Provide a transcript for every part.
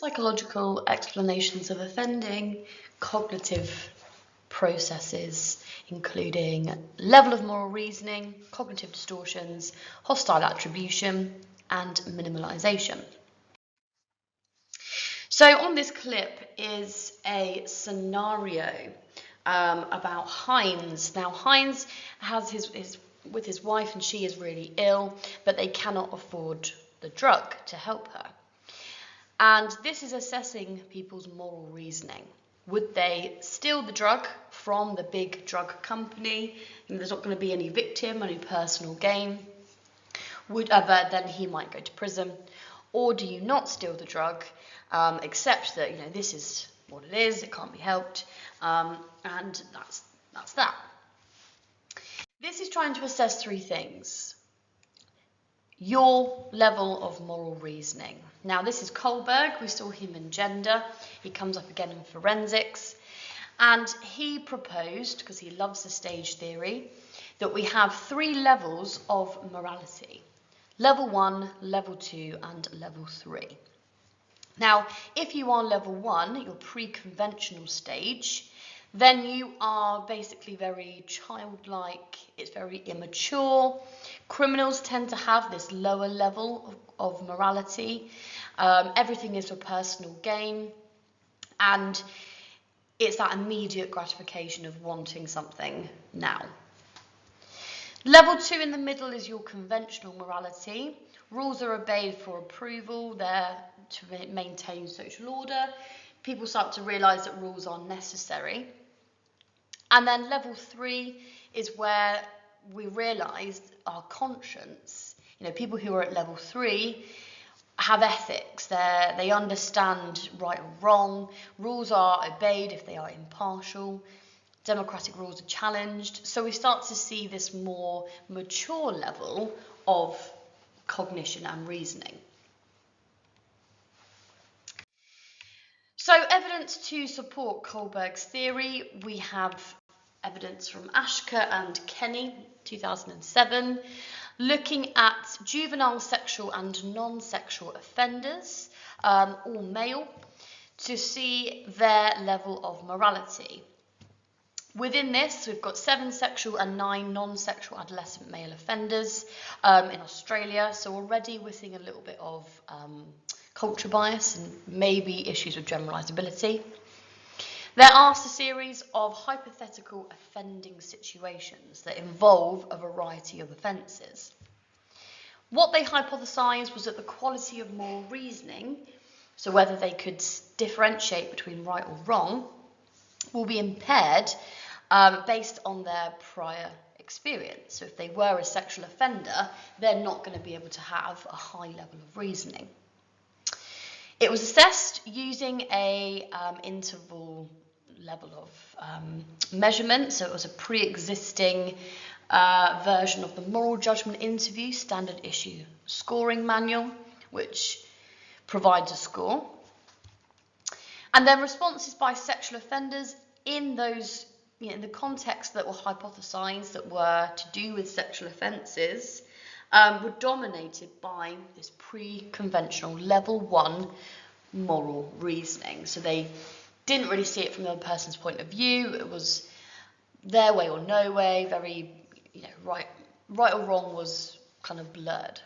Psychological explanations of offending, cognitive processes, including level of moral reasoning, cognitive distortions, hostile attribution, and minimalization. So on this clip is a scenario about Heinz. Now Heinz has with his wife, and she is really ill, but they cannot afford the drug to help her. And this is assessing people's moral reasoning. Would they steal the drug from the big drug company? And there's not going to be any victim, any personal gain. But then he might go to prison. Or do you not steal the drug, accept that this is what it is, it can't be helped, and that's that. This is trying to assess three things. Your level of moral reasoning. Now this is Kohlberg, we saw him in gender, he comes up again in forensics, and he proposed, because he loves the stage theory, that we have three levels of morality. Level 1, level 2, and level 3. Now, if you are level 1, your pre-conventional stage, then you are basically very childlike, it's very immature. Criminals tend to have this lower level of morality. Everything is for personal gain, and it's that immediate gratification of wanting something now. Level 2 in the middle is your conventional morality. Rules are obeyed for approval, they're to maintain social order. People start to realise that rules are necessary. And then level 3 is where we realise our conscience. People who are at level 3 have ethics, they understand right or wrong, rules are obeyed if they are impartial, democratic rules are challenged. So we start to see this more mature level of cognition and reasoning. So evidence to support Kohlberg's theory, we have evidence from Ashker and Kenny, 2007, looking at juvenile sexual and non-sexual offenders, all male, to see their level of morality. Within this, we've got 7 sexual and 9 non-sexual adolescent male offenders in Australia, so already we're seeing a little bit of culture bias and maybe issues with generalisability. They're asked a series of hypothetical offending situations that involve a variety of offences. What they hypothesised was that the quality of moral reasoning, so whether they could differentiate between right or wrong, will be impaired based on their prior experience. So if they were a sexual offender, they're not going to be able to have a high level of reasoning. It was assessed using a interval level of measurement, so it was a pre-existing version of the Moral Judgment Interview Standard Issue Scoring Manual, which provides a score. And then responses by sexual offenders in those, in the context that were hypothesised that were to do with sexual offences, were dominated by this pre-conventional level 1 moral reasoning. So they didn't really see it from the other person's point of view. It was their way or no way, very, right or wrong was kind of blurred.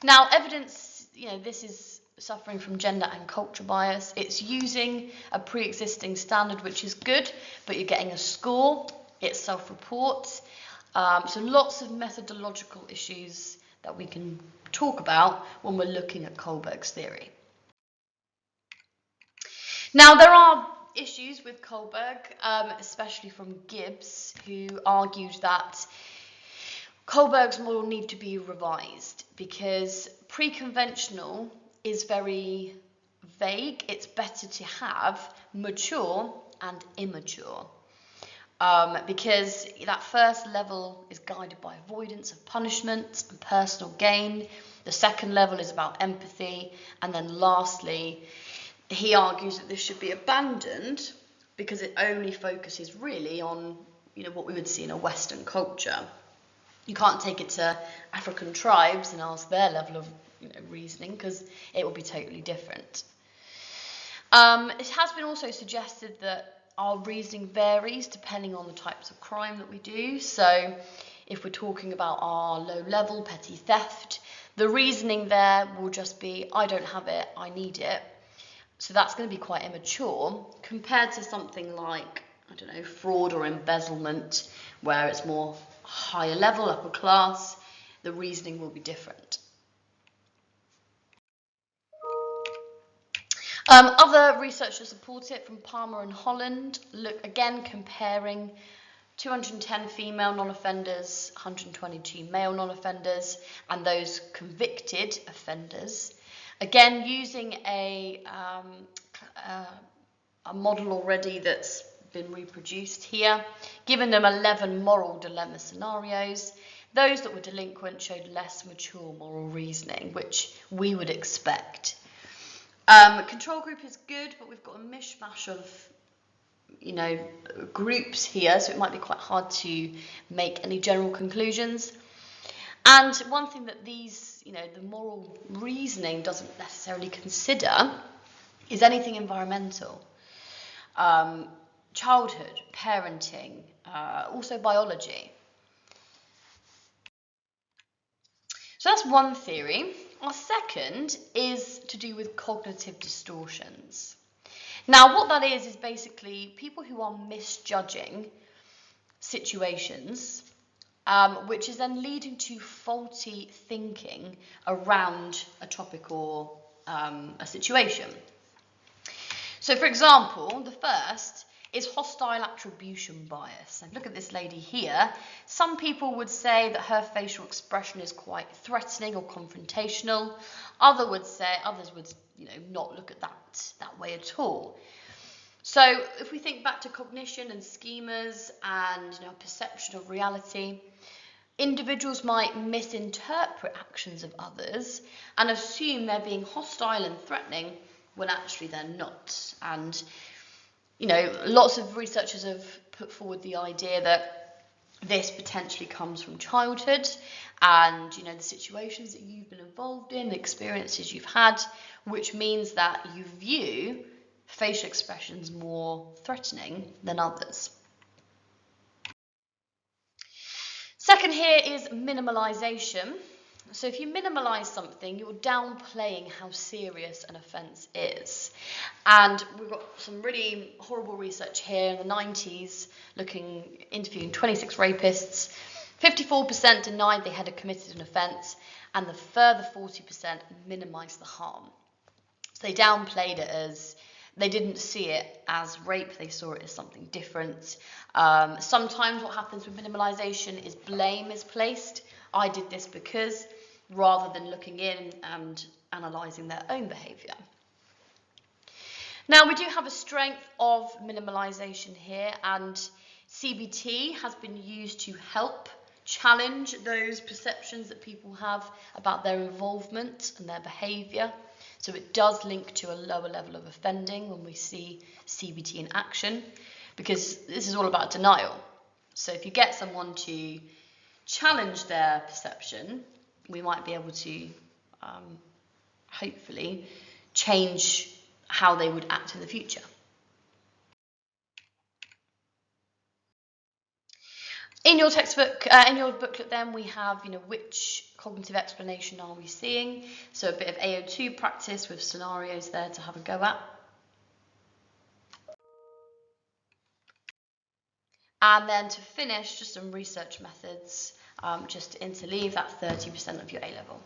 Now, evidence, this is suffering from gender and culture bias. It's using a pre-existing standard, which is good, but you're getting a score. It self-reports. So lots of methodological issues that we can talk about when we're looking at Kohlberg's theory. Now, there are issues with Kohlberg, especially from Gibbs, who argued that Kohlberg's model need to be revised because pre-conventional is very vague. It's better to have mature and immature. Because that first level is guided by avoidance of punishment and personal gain. The second level is about empathy. And then lastly, he argues that this should be abandoned because it only focuses really on, what we would see in a Western culture. You can't take it to African tribes and ask their level of reasoning, because it will be totally different. It has been also suggested that our reasoning varies depending on the types of crime that we do. So if we're talking about our low-level petty theft, the reasoning there will just be, I don't have it, I need it. So that's going to be quite immature compared to something like, I don't know, fraud or embezzlement, where it's more higher level, upper class. The reasoning will be different. Other research to support it from Palmer and Holland, look again comparing 210 female non-offenders, 122 male non-offenders, and those convicted offenders. Again, using a model already that's been reproduced here, giving them 11 moral dilemma scenarios. Those that were delinquent showed less mature moral reasoning, which we would expect. Control group is good, but we've got a mishmash of groups here, so it might be quite hard to make any general conclusions. And one thing that these, the moral reasoning doesn't necessarily consider is anything environmental. Childhood, parenting, also biology. So that's one theory. Our second is to do with cognitive distortions. Now, what that is basically people who are misjudging situations, which is then leading to faulty thinking around a topic or a situation. So, for example, the first is hostile attribution bias. And look at this lady here. Some people would say that her facial expression is quite threatening or confrontational. Others would not look at that way at all. So if we think back to cognition and schemas and perception of reality, individuals might misinterpret actions of others and assume they're being hostile and threatening when actually they're not. And lots of researchers have put forward the idea that this potentially comes from childhood and the situations that you've been involved in, the experiences you've had, which means that you view facial expressions more threatening than others. Second here is minimalisation. So if you minimise something, you're downplaying how serious an offence is. And we've got some really horrible research here in the 90s, interviewing 26 rapists. 54% denied they had committed an offence, and the further 40% minimised the harm. So they downplayed it as, they didn't see it as rape, they saw it as something different. Sometimes what happens with minimalisation is blame is placed. I did this because, rather than looking in and analysing their own behaviour. Now, we do have a strength of minimalisation here, and CBT has been used to help challenge those perceptions that people have about their involvement and their behaviour. So it does link to a lower level of offending when we see CBT in action, because this is all about denial. So if you get someone to challenge their perception, we might be able to hopefully change how they would act in the future. In your textbook, in your booklet then, we have, which cognitive explanation are we seeing? So a bit of AO2 practice with scenarios there to have a go at. And then to finish, just some research methods, just to interleave that 30% of your A-level.